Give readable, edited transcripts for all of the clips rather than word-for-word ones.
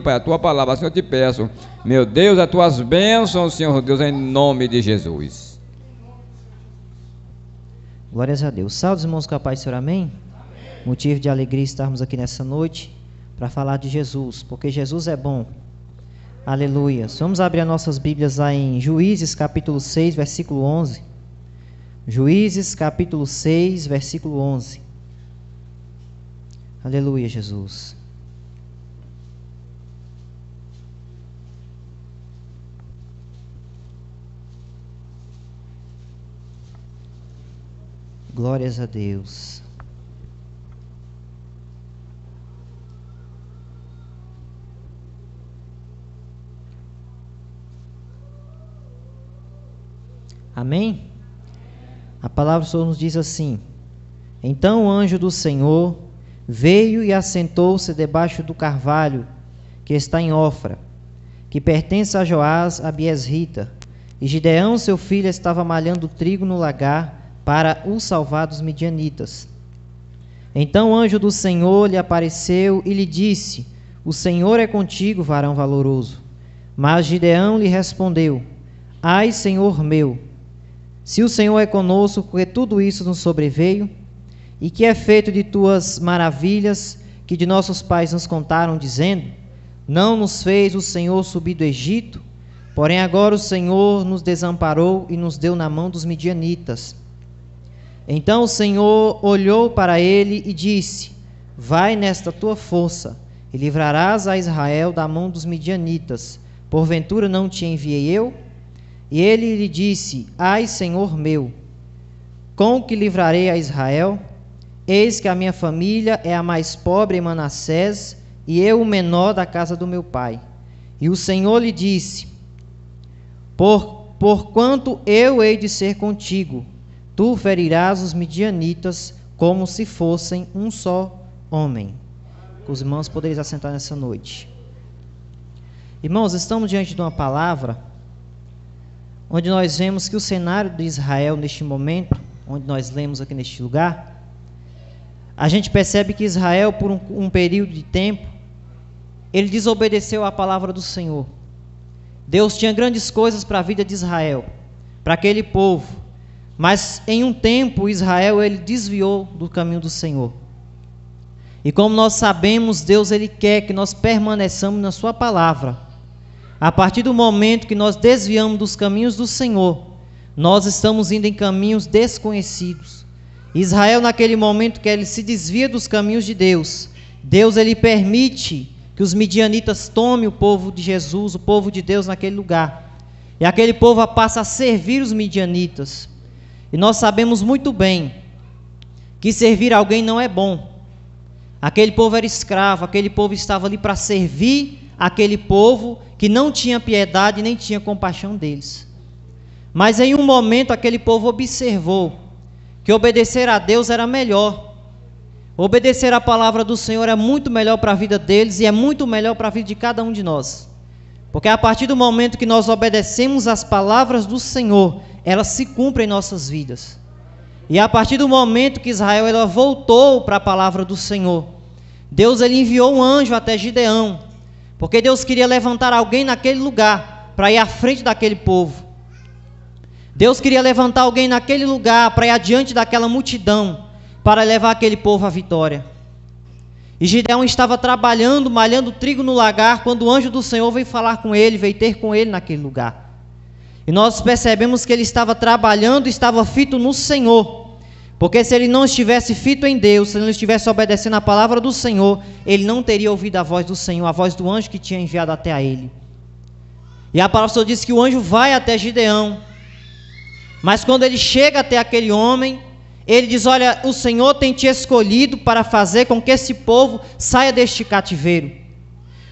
Pai, a tua palavra, Senhor, eu te peço, meu Deus, as tuas bênçãos, Senhor Deus, em nome de Jesus. Glórias a Deus. Salve, irmãos, com a paz do Senhor, amém? Motivo de alegria estarmos aqui nessa noite para falar de Jesus, porque Jesus é bom. Aleluia. Vamos abrir as nossas Bíblias lá em Juízes, capítulo 6, versículo 11. Juízes, capítulo 6, versículo 11. Aleluia, Jesus. Glórias a Deus. Amém? A palavra do Senhor nos diz assim: Então o anjo do Senhor veio e assentou-se debaixo do carvalho que está em Ofra, que pertence a Joás a Biesrita, e Gideão seu filho estava malhando trigo no lagar para o salvar dos midianitas. Então o anjo do Senhor lhe apareceu e lhe disse: O Senhor é contigo, varão valoroso. Mas Gideão lhe respondeu: Ai, Senhor meu, se o Senhor é conosco, porque tudo isso nos sobreveio, e que é feito de tuas maravilhas que de nossos pais nos contaram, dizendo: Não nos fez o Senhor subir do Egito? Porém agora o Senhor nos desamparou e nos deu na mão dos midianitas. Então o Senhor olhou para ele e disse: Vai nesta tua força, e livrarás a Israel da mão dos midianitas. Porventura não te enviei eu? E ele lhe disse: Ai, Senhor meu, com que livrarei a Israel? Eis que a minha família é a mais pobre em Manassés, e eu o menor da casa do meu pai. E o Senhor lhe disse: Porquanto eu hei de ser contigo, tu ferirás os midianitas como se fossem um só homem. Os irmãos poderiam assentar nessa noite. Irmãos, estamos diante de uma palavra onde nós vemos que o cenário de Israel neste momento, onde nós lemos aqui neste lugar, a gente percebe que Israel, por um período de tempo, ele desobedeceu à palavra do Senhor. Deus tinha grandes coisas para a vida de Israel, para aquele povo. Mas em um tempo Israel ele desviou do caminho do Senhor. E como nós sabemos, Deus ele quer que nós permaneçamos na sua palavra. A partir do momento que nós desviamos dos caminhos do Senhor, nós estamos indo em caminhos desconhecidos. Israel, naquele momento que ele se desvia dos caminhos de Deus, Deus ele permite que os midianitas tomem o povo de Jesus, o povo de Deus naquele lugar. E aquele povo passa a servir os midianitas. E nós sabemos muito bem que servir alguém não é bom. Aquele povo era escravo, aquele povo estava ali para servir aquele povo que não tinha piedade nem tinha compaixão deles. Mas em um momento aquele povo observou que obedecer a Deus era melhor. Obedecer a palavra do Senhor é muito melhor para a vida deles e é muito melhor para a vida de cada um de nós. Porque a partir do momento que nós obedecemos às palavras do Senhor, elas se cumprem em nossas vidas. E a partir do momento que Israel ela voltou para a palavra do Senhor, Deus ele enviou um anjo até Gideão, porque Deus queria levantar alguém naquele lugar para ir à frente daquele povo. Deus queria levantar alguém naquele lugar para ir adiante daquela multidão, para levar aquele povo à vitória. E Gideão estava trabalhando, malhando trigo no lagar, quando o anjo do Senhor veio falar com ele, veio ter com ele naquele lugar. E nós percebemos que ele estava trabalhando, estava fito no Senhor. Porque se ele não estivesse fito em Deus, se ele não estivesse obedecendo a palavra do Senhor, ele não teria ouvido a voz do Senhor, a voz do anjo que tinha enviado até a ele. E a palavra do Senhor diz que o anjo vai até Gideão. Mas quando ele chega até aquele homem, ele diz: olha, o Senhor tem te escolhido para fazer com que esse povo saia deste cativeiro.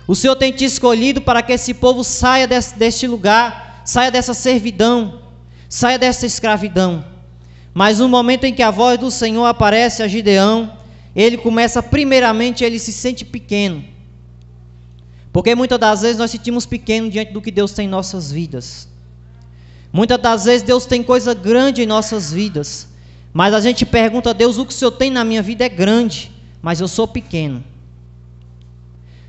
O Senhor tem te escolhido para que esse povo saia deste lugar, saia dessa servidão, saia dessa escravidão. Mas no momento em que a voz do Senhor aparece a Gideão, ele começa, primeiramente, ele se sente pequeno. Porque muitas das vezes nós sentimos pequeno diante do que Deus tem em nossas vidas. Muitas das vezes Deus tem coisa grande em nossas vidas, mas a gente pergunta a Deus: o que o Senhor tem na minha vida é grande, mas eu sou pequeno.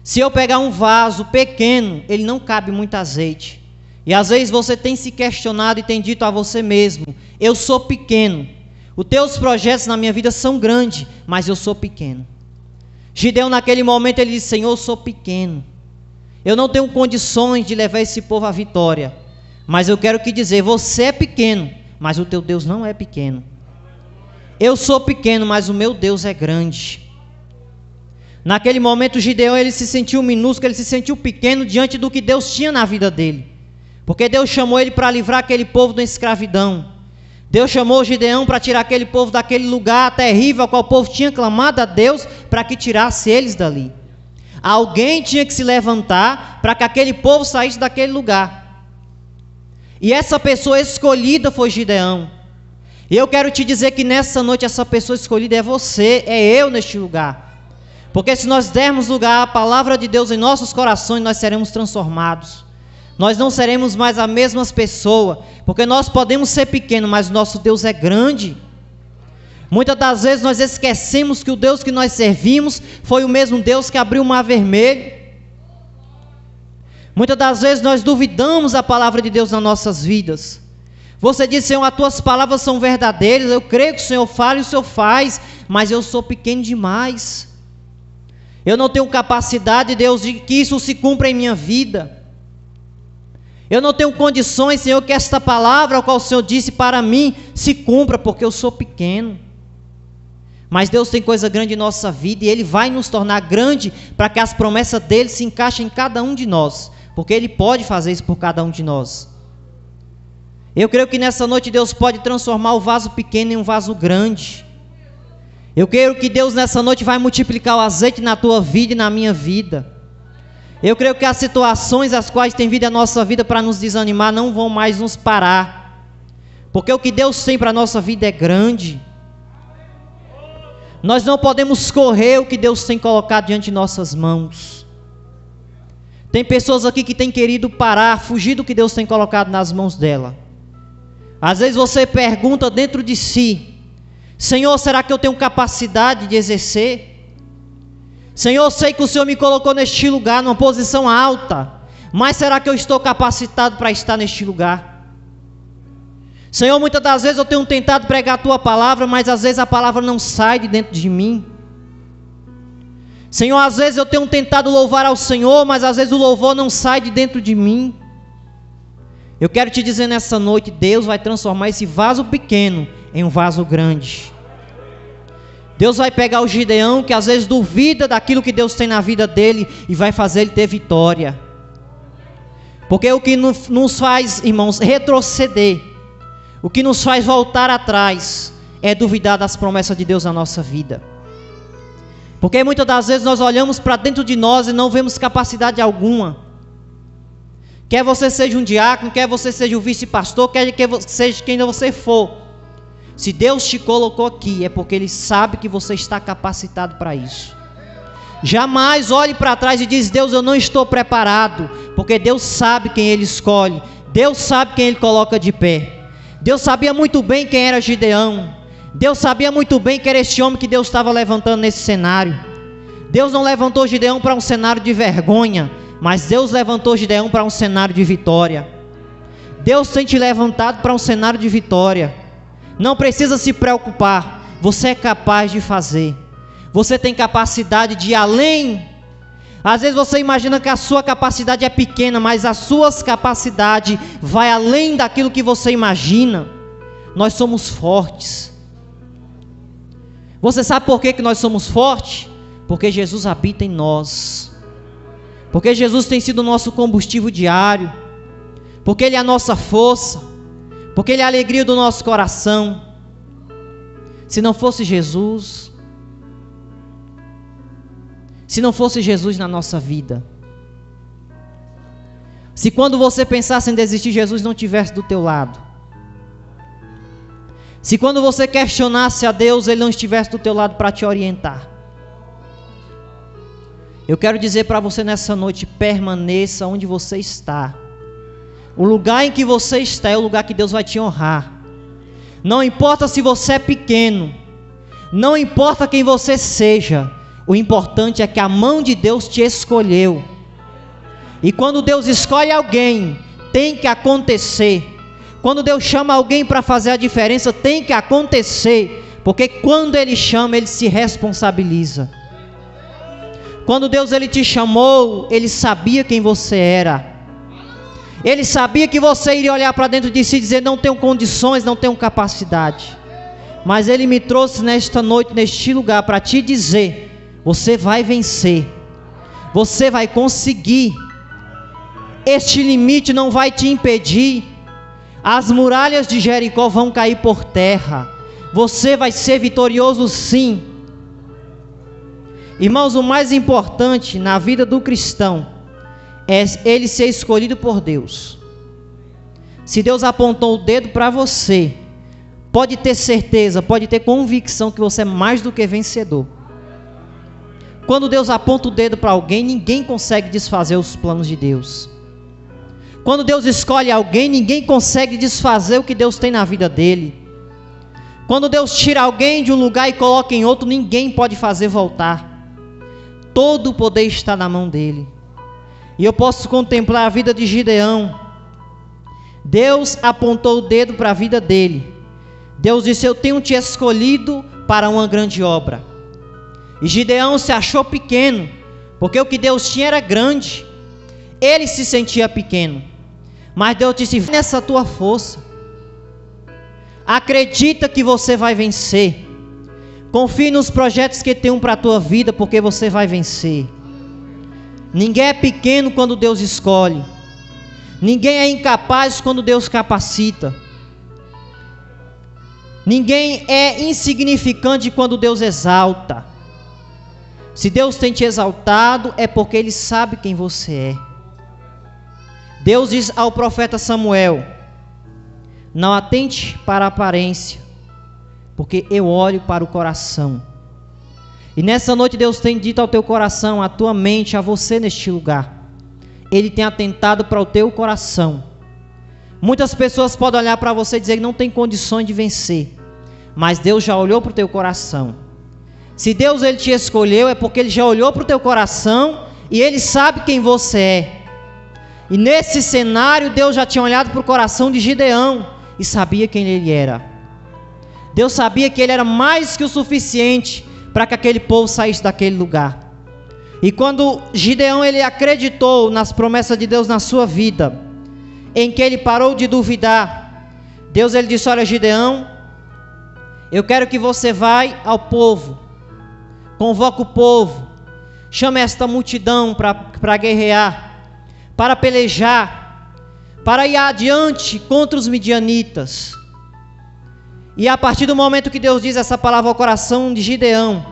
Se eu pegar um vaso pequeno, ele não cabe muito azeite. E às vezes você tem se questionado e tem dito a você mesmo: eu sou pequeno. Os teus projetos na minha vida são grandes, mas eu sou pequeno. Gideão naquele momento ele disse: Senhor, eu sou pequeno. Eu não tenho condições de levar esse povo à vitória. Mas eu quero te dizer, você é pequeno, mas o teu Deus não é pequeno. Eu sou pequeno, mas o meu Deus é grande. Naquele momento Gideão ele se sentiu minúsculo, ele se sentiu pequeno diante do que Deus tinha na vida dele. Porque Deus chamou ele para livrar aquele povo da escravidão. Deus chamou Gideão para tirar aquele povo daquele lugar terrível ao qual o povo tinha clamado a Deus para que tirasse eles dali. Alguém tinha que se levantar para que aquele povo saísse daquele lugar. E essa pessoa escolhida foi Gideão. E eu quero te dizer que nessa noite essa pessoa escolhida é você, é eu neste lugar. Porque se nós dermos lugar à palavra de Deus em nossos corações, nós seremos transformados. Nós não seremos mais a mesma pessoa, porque nós podemos ser pequenos, mas o nosso Deus é grande. Muitas das vezes nós esquecemos que o Deus que nós servimos foi o mesmo Deus que abriu o mar vermelho. Muitas das vezes nós duvidamos a palavra de Deus nas nossas vidas. Você diz: Senhor, as tuas palavras são verdadeiras, eu creio que o Senhor fala e o Senhor faz, mas eu sou pequeno demais. Eu não tenho capacidade, Deus, de que isso se cumpra em minha vida. Eu não tenho condições, Senhor, que esta palavra, a qual o Senhor disse para mim, se cumpra, porque eu sou pequeno. Mas Deus tem coisa grande em nossa vida, e Ele vai nos tornar grande, para que as promessas dEle se encaixem em cada um de nós, porque Ele pode fazer isso por cada um de nós. Eu creio que nessa noite Deus pode transformar o vaso pequeno em um vaso grande. Eu creio que Deus nessa noite vai multiplicar o azeite na tua vida e na minha vida. Eu creio que as situações as quais tem vindo a nossa vida para nos desanimar não vão mais nos parar. Porque o que Deus tem para a nossa vida é grande. Nós não podemos correr o que Deus tem colocado diante de nossas mãos. Tem pessoas aqui que têm querido parar, fugir do que Deus tem colocado nas mãos dela. Às vezes você pergunta dentro de si: Senhor, será que eu tenho capacidade de exercer? Senhor, eu sei que o Senhor me colocou neste lugar, numa posição alta, mas será que eu estou capacitado para estar neste lugar? Senhor, muitas das vezes eu tenho tentado pregar a Tua palavra, mas às vezes a palavra não sai de dentro de mim. Senhor, às vezes eu tenho tentado louvar ao Senhor, mas às vezes o louvor não sai de dentro de mim. Eu quero te dizer nessa noite, Deus vai transformar esse vaso pequeno em um vaso grande. Deus vai pegar o Gideão, que às vezes duvida daquilo que Deus tem na vida dele, e vai fazer ele ter vitória. Porque o que nos faz, irmãos, retroceder, o que nos faz voltar atrás, é duvidar das promessas de Deus na nossa vida. Porque muitas das vezes nós olhamos para dentro de nós e não vemos capacidade alguma. Quer você seja um diácono, quer você seja um vice-pastor, quer que seja quem você for. Se Deus te colocou aqui, é porque Ele sabe que você está capacitado para isso. Jamais olhe para trás e diz: Deus, eu não estou preparado. Porque Deus sabe quem Ele escolhe. Deus sabe quem Ele coloca de pé. Deus sabia muito bem quem era Gideão. Deus sabia muito bem que era este homem que Deus estava levantando nesse cenário. Deus não levantou Gideão para um cenário de vergonha, mas Deus levantou Gideão para um cenário de vitória. Deus tem te levantado para um cenário de vitória. Não precisa se preocupar, você é capaz de fazer. Você tem capacidade de ir além. Às vezes você imagina que a sua capacidade é pequena, mas a sua capacidade vai além daquilo que você imagina. Nós somos fortes. Você sabe por que nós somos fortes? Porque Jesus habita em nós. Porque Jesus tem sido o nosso combustível diário. Porque Ele é a nossa força. Porque Ele é a alegria do nosso coração. Se não fosse Jesus, se não fosse Jesus na nossa vida, se quando você pensasse em desistir, Jesus não estivesse do teu lado, se quando você questionasse a Deus, Ele não estivesse do teu lado para te orientar, eu quero dizer para você nessa noite: permaneça onde você está. O lugar em que você está é o lugar que Deus vai te honrar. Não importa se você é pequeno, não importa quem você seja, O importante é que a mão de Deus te escolheu. E quando Deus escolhe alguém, tem que acontecer. Quando Deus chama alguém para fazer a diferença, tem que acontecer. Porque quando Ele chama, Ele se responsabiliza. Quando Deus Ele te chamou, Ele sabia quem você era. Ele sabia que você iria olhar para dentro de si e dizer: não tenho condições, não tenho capacidade. Mas Ele me trouxe nesta noite, neste lugar, para te dizer: você vai vencer. Você vai conseguir. Este limite não vai te impedir. As muralhas de Jericó vão cair por terra. Você vai ser vitorioso, sim. Irmãos, o mais importante na vida do cristão é ele ser escolhido por Deus. Se Deus apontou o dedo para você, pode ter certeza, pode ter convicção que você é mais do que vencedor. Quando Deus aponta o dedo para alguém, ninguém consegue desfazer os planos de Deus. Quando Deus escolhe alguém, ninguém consegue desfazer o que Deus tem na vida dele. Quando Deus tira alguém de um lugar e coloca em outro, ninguém pode fazer voltar. Todo o poder está na mão dele. E eu posso contemplar a vida de Gideão. Deus apontou o dedo para a vida dele. Deus disse: eu tenho te escolhido para uma grande obra. E Gideão se achou pequeno, porque o que Deus tinha era grande. Ele se sentia pequeno. Mas Deus disse: nessa tua força, acredita que você vai vencer. Confie nos projetos que tenho para a tua vida, porque você vai vencer. Ninguém é pequeno quando Deus escolhe. Ninguém é incapaz quando Deus capacita. Ninguém é insignificante quando Deus exalta. Se Deus tem te exaltado, é porque Ele sabe quem você é. Deus diz ao profeta Samuel: não atente para a aparência, porque eu olho para o coração. E nessa noite Deus tem dito ao teu coração, à tua mente, a você neste lugar. Ele tem atentado para o teu coração. Muitas pessoas podem olhar para você e dizer que não tem condições de vencer, mas Deus já olhou para o teu coração. Se Deus Ele te escolheu, é porque Ele já olhou para o teu coração e Ele sabe quem você é. E nesse cenário Deus já tinha olhado para o coração de Gideão e sabia quem ele era. Deus sabia que ele era mais que o suficiente para que aquele povo saísse daquele lugar. E quando Gideão ele acreditou nas promessas de Deus na sua vida, em que ele parou de duvidar, Deus ele disse: olha, Gideão, eu quero que você vá ao povo, convoca o povo, chame esta multidão para guerrear, para pelejar, para ir adiante contra os midianitas. E a partir do momento que Deus diz essa palavra ao coração de Gideão,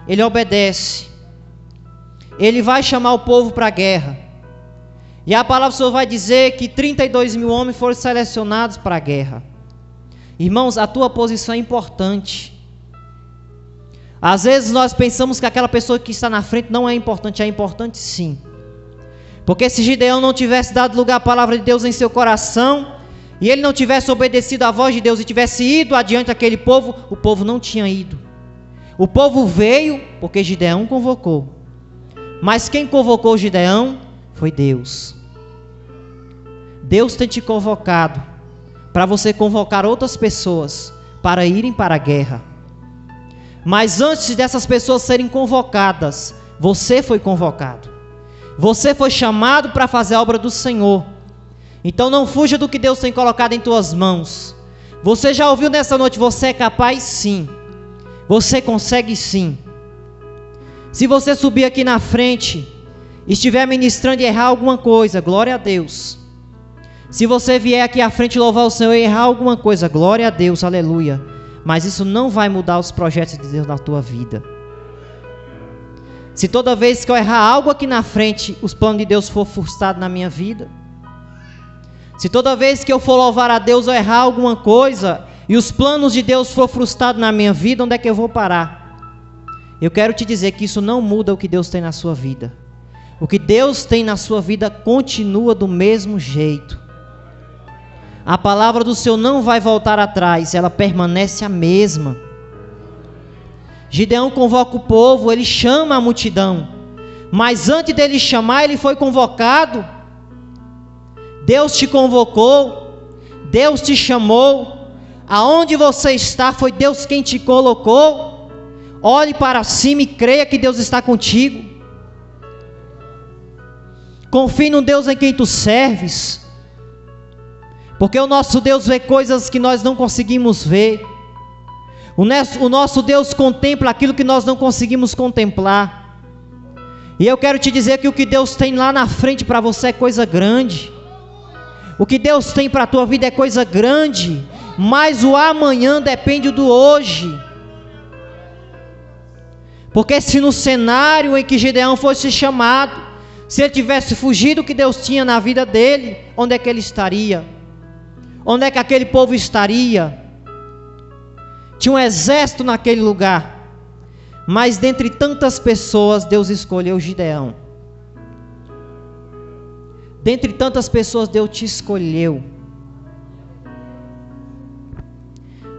ele obedece. Ele vai chamar o povo para a guerra. E a palavra do Senhor vai dizer que 32 mil homens foram selecionados para a guerra. Irmãos, a tua posição é importante. Às vezes nós pensamos que aquela pessoa que está na frente não é importante sim. Porque se Gideão não tivesse dado lugar à palavra de Deus em seu coração, e ele não tivesse obedecido à voz de Deus e tivesse ido adiante daquele povo, o povo não tinha ido. O povo veio porque Gideão convocou. Mas quem convocou Gideão foi Deus. Deus tem te convocado para você convocar outras pessoas para irem para a guerra. Mas antes dessas pessoas serem convocadas, você foi convocado. Você foi chamado para fazer a obra do Senhor. Então não fuja do que Deus tem colocado em tuas mãos. Você já ouviu nessa noite: você é capaz sim. Você consegue sim. Se você subir aqui na frente, estiver ministrando e errar alguma coisa, glória a Deus. Se você vier aqui à frente louvar o Senhor e errar alguma coisa, glória a Deus, aleluia. Mas isso não vai mudar os projetos de Deus na tua vida. Se toda vez que eu errar algo aqui na frente, os planos de Deus for frustrados na minha vida, se toda vez que eu for louvar a Deus eu errar alguma coisa e os planos de Deus for frustrados na minha vida, onde é que eu vou parar? Eu quero te dizer que isso não muda o que Deus tem na sua vida. O que Deus tem na sua vida continua do mesmo jeito. A palavra do Senhor não vai voltar atrás, ela permanece a mesma. Gideão convoca o povo, ele chama a multidão. Mas antes dele chamar, ele foi convocado. Deus te convocou, Deus te chamou. Aonde você está, foi Deus quem te colocou. Olhe para cima e creia que Deus está contigo. Confie no Deus em quem tu serves, porque o nosso Deus vê coisas que nós não conseguimos ver. O nosso Deus contempla aquilo que nós não conseguimos contemplar. E eu quero te dizer que o que Deus tem lá na frente para você é coisa grande. O que Deus tem para a tua vida é coisa grande, mas o amanhã depende do hoje. Porque se no cenário em que Gideão fosse chamado, se ele tivesse fugido do que Deus tinha na vida dele, onde é que ele estaria? Onde é que aquele povo estaria? Tinha um exército naquele lugar, mas dentre tantas pessoas, Deus escolheu Gideão. Dentre tantas pessoas, Deus te escolheu.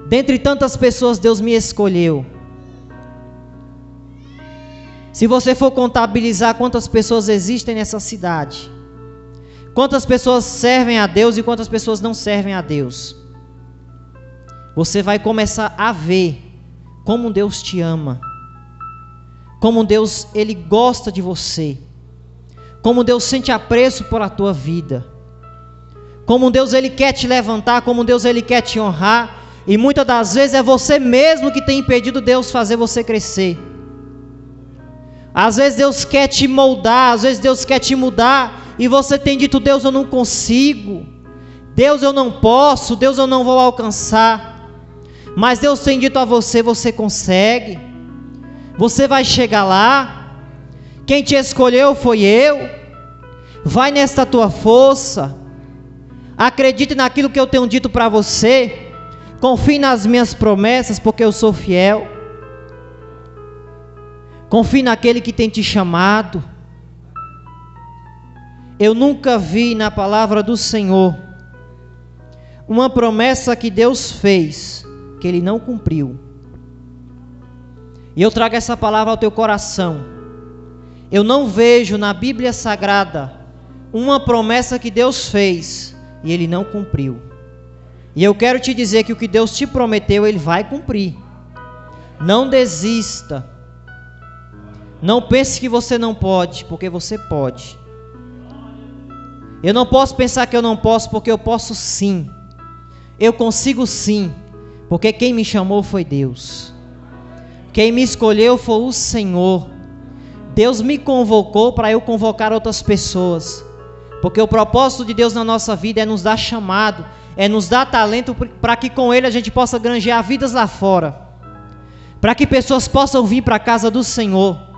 Dentre tantas pessoas, Deus me escolheu. Se você for contabilizar quantas pessoas existem nessa cidade, quantas pessoas servem a Deus e quantas pessoas não servem a Deus, você vai começar a ver como Deus te ama, como Deus, Ele gosta de você, como Deus sente apreço por a tua vida, como Deus, Ele quer te levantar, como Deus, Ele quer te honrar, e muitas das vezes é você mesmo que tem impedido Deus fazer você crescer. Às vezes Deus quer te moldar, às vezes Deus quer te mudar, e você tem dito: Deus, eu não consigo, Deus, eu não posso, Deus, eu não vou alcançar. Mas Deus tem dito a você: você consegue, você vai chegar lá, quem te escolheu foi eu, vai nesta tua força, acredite naquilo que eu tenho dito para você, confie nas minhas promessas, porque eu sou fiel. Confie naquele que tem te chamado. Eu nunca vi na palavra do Senhor uma promessa que Deus fez que Ele não cumpriu. E eu trago essa palavra ao teu coração. Eu não vejo na Bíblia Sagrada uma promessa que Deus fez e Ele não cumpriu. E eu quero te dizer que o que Deus te prometeu, Ele vai cumprir. Não desista. Não pense que você não pode, porque você pode. Eu não posso pensar que eu não posso, porque eu posso sim. Eu consigo sim, porque quem me chamou foi Deus. Quem me escolheu foi o Senhor. Deus me convocou para eu convocar outras pessoas, porque o propósito de Deus na nossa vida é nos dar chamado, é nos dar talento, para que com Ele a gente possa granjear vidas lá fora, para que pessoas possam vir para a casa do Senhor.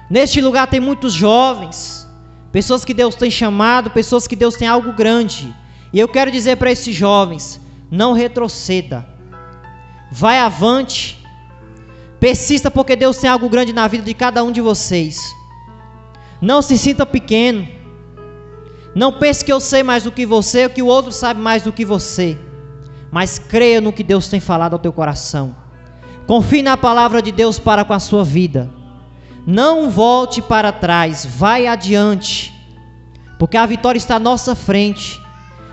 Neste lugar tem muitos jovens, pessoas que Deus tem chamado, pessoas que Deus tem algo grande. E eu quero dizer para esses jovens: não retroceda, vai avante, persista, porque Deus tem algo grande na vida de cada um de vocês. Não se sinta pequeno, não pense que eu sei mais do que você, ou que o outro sabe mais do que você, mas creia no que Deus tem falado ao teu coração. Confie na palavra de Deus para com a sua vida. Não volte para trás, vai adiante, porque a vitória está à nossa frente.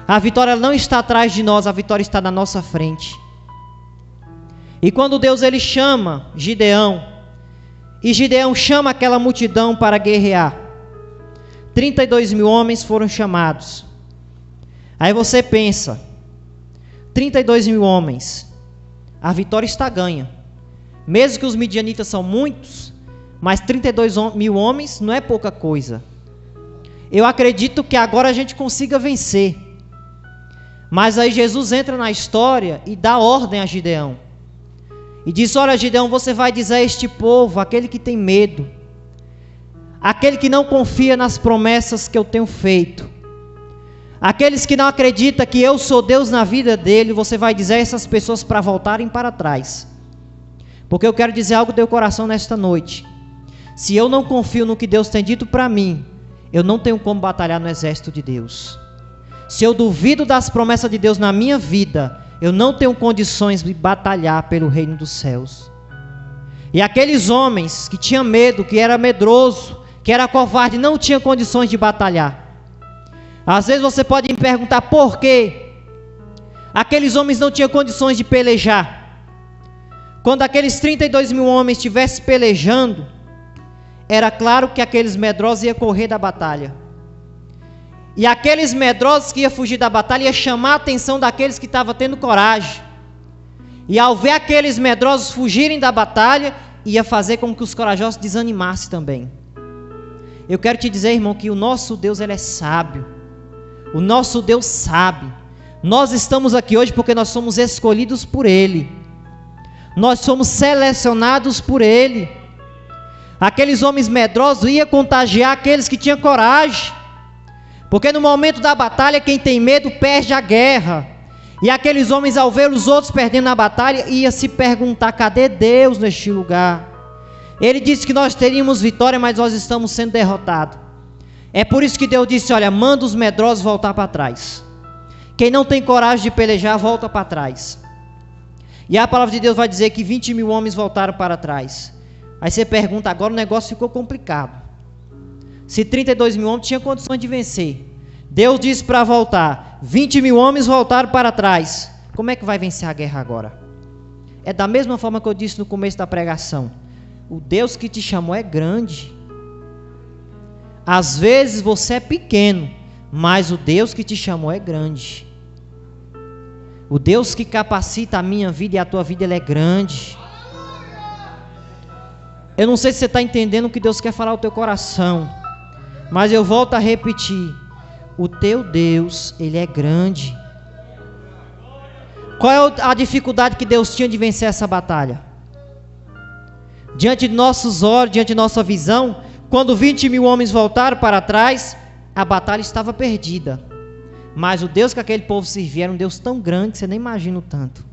A vitória não está atrás de nós, a vitória está na nossa frente. E quando Deus, Ele chama Gideão, e Gideão chama aquela multidão para guerrear, 32 mil homens foram chamados. Aí você pensa: 32 mil homens, a vitória está ganha. Mesmo que os midianitas são muitos, mas 32 mil homens não é pouca coisa. Eu acredito que agora a gente consiga vencer. Mas aí Jesus entra na história e dá ordem a Gideão. E diz: olha, Gideão, você vai dizer a este povo, aquele que tem medo, aquele que não confia nas promessas que eu tenho feito, aqueles que não acreditam que eu sou Deus na vida dele, você vai dizer a essas pessoas para voltarem para trás. Porque eu quero dizer algo do teu coração nesta noite. Se eu não confio no que Deus tem dito para mim, eu não tenho como batalhar no exército de Deus. Se eu duvido das promessas de Deus na minha vida, eu não tenho condições de batalhar pelo reino dos céus. E aqueles homens que tinham medo, que era medroso, que era covarde, não tinham condições de batalhar. Às vezes você pode me perguntar por quê aqueles homens não tinham condições de pelejar. Quando aqueles 32 mil homens estivessem pelejando, era claro que aqueles medrosos iam correr da batalha. E aqueles medrosos que iam fugir da batalha iam chamar a atenção daqueles que estavam tendo coragem. E ao ver aqueles medrosos fugirem da batalha, ia fazer com que os corajosos desanimassem também. Eu quero te dizer, irmão, que o nosso Deus, Ele é sábio. O nosso Deus sabe. Nós estamos aqui hoje porque nós somos escolhidos por Ele. Nós somos selecionados por Ele. Aqueles homens medrosos iam contagiar aqueles que tinham coragem. Porque no momento da batalha, quem tem medo perde a guerra. E aqueles homens, ao ver os outros perdendo a batalha, iam se perguntar: cadê Deus neste lugar? Ele disse que nós teríamos vitória, mas nós estamos sendo derrotados. É por isso que Deus disse: olha, manda os medrosos voltar para trás. Quem não tem coragem de pelejar, volta para trás. E a palavra de Deus vai dizer que 20 mil homens voltaram para trás. Aí você pergunta: agora o negócio ficou complicado. Se 32 mil homens tinham condições de vencer, Deus disse para voltar, 20 mil homens voltaram para trás. Como é que vai vencer a guerra agora? É da mesma forma que eu disse no começo da pregação. O Deus que te chamou é grande. Às vezes você é pequeno, mas o Deus que te chamou é grande. O Deus que capacita a minha vida e a tua vida, Ele é grande. Eu não sei se você está entendendo o que Deus quer falar ao teu coração, mas eu volto a repetir: o teu Deus, Ele é grande. Qual é a dificuldade que Deus tinha de vencer essa batalha? Diante de nossos olhos, diante de nossa visão, quando 20 mil homens voltaram para trás, a batalha estava perdida. Mas o Deus que aquele povo servia era um Deus tão grande que você nem imagina o tanto.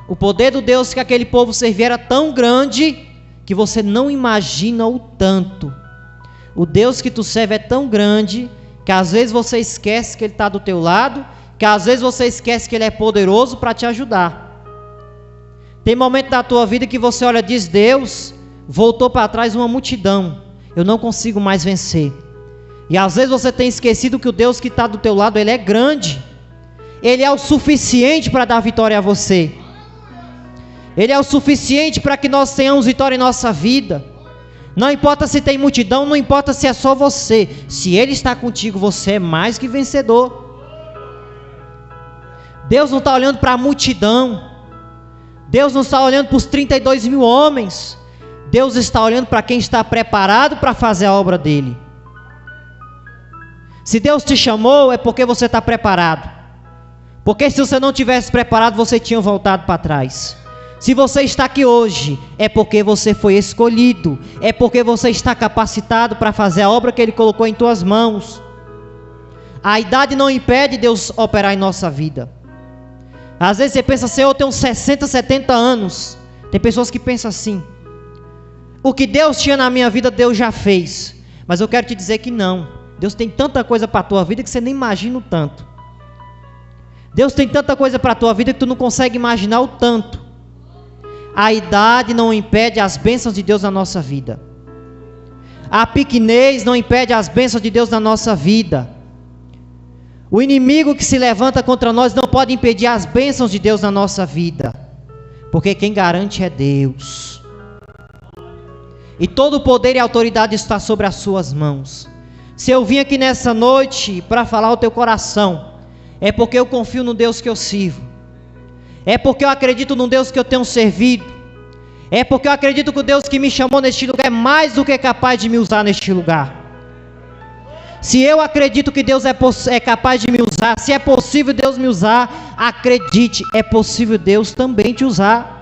O poder do Deus que aquele povo servia era tão grande que você não imagina o tanto. O Deus que tu serve é tão grande que às vezes você esquece que Ele está do teu lado, que às vezes você esquece que Ele é poderoso para te ajudar. Tem momento da tua vida que você olha e diz: Deus, voltou para trás uma multidão, eu não consigo mais vencer. E às vezes você tem esquecido que o Deus que está do teu lado, Ele é grande. Ele é o suficiente para dar vitória a você. Ele é o suficiente para que nós tenhamos vitória em nossa vida. Não importa se tem multidão, não importa se é só você. Se Ele está contigo, você é mais que vencedor. Deus não está olhando para a multidão. Deus não está olhando para os 32 mil homens. Deus está olhando para quem está preparado para fazer a obra dEle. Se Deus te chamou, é porque você está preparado. Porque se você não tivesse preparado, você tinha voltado para trás. Se você está aqui hoje, é porque você foi escolhido. É porque você está capacitado para fazer a obra que Ele colocou em tuas mãos. A idade não impede Deus operar em nossa vida. Às vezes você pensa assim: eu tenho 60, 70 anos. Tem pessoas que pensam assim: o que Deus tinha na minha vida, Deus já fez. Mas eu quero te dizer que não. Deus tem tanta coisa para a tua vida que você nem imagina o tanto. Deus tem tanta coisa para a tua vida que tu não consegue imaginar o tanto. A idade não impede as bênçãos de Deus na nossa vida. A pequenez não impede as bênçãos de Deus na nossa vida. O inimigo que se levanta contra nós não pode impedir as bênçãos de Deus na nossa vida. Porque quem garante é Deus. E todo o poder e autoridade está sobre as suas mãos. Se eu vim aqui nessa noite para falar ao teu coração, é porque eu confio no Deus que eu sirvo. É porque eu acredito no Deus que eu tenho servido. É porque eu acredito que o Deus que me chamou neste lugar é mais do que capaz de me usar neste lugar. Se eu acredito que Deus é capaz de me usar, se é possível Deus me usar, acredite, é possível Deus também te usar.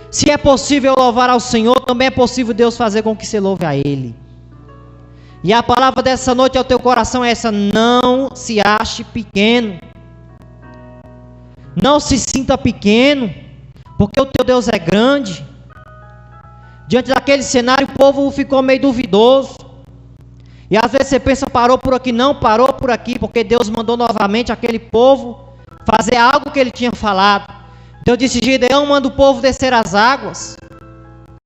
Se é possível louvar ao Senhor, também é possível Deus fazer com que você louve a Ele. E a palavra dessa noite ao teu coração é essa: não se ache pequeno. Não se sinta pequeno, porque o teu Deus é grande. Diante daquele cenário, o povo ficou meio duvidoso. E às vezes você pensa: parou por aqui. Não parou por aqui, porque Deus mandou novamente aquele povo fazer algo que Ele tinha falado. Deus disse: Gideão, manda o povo descer as águas.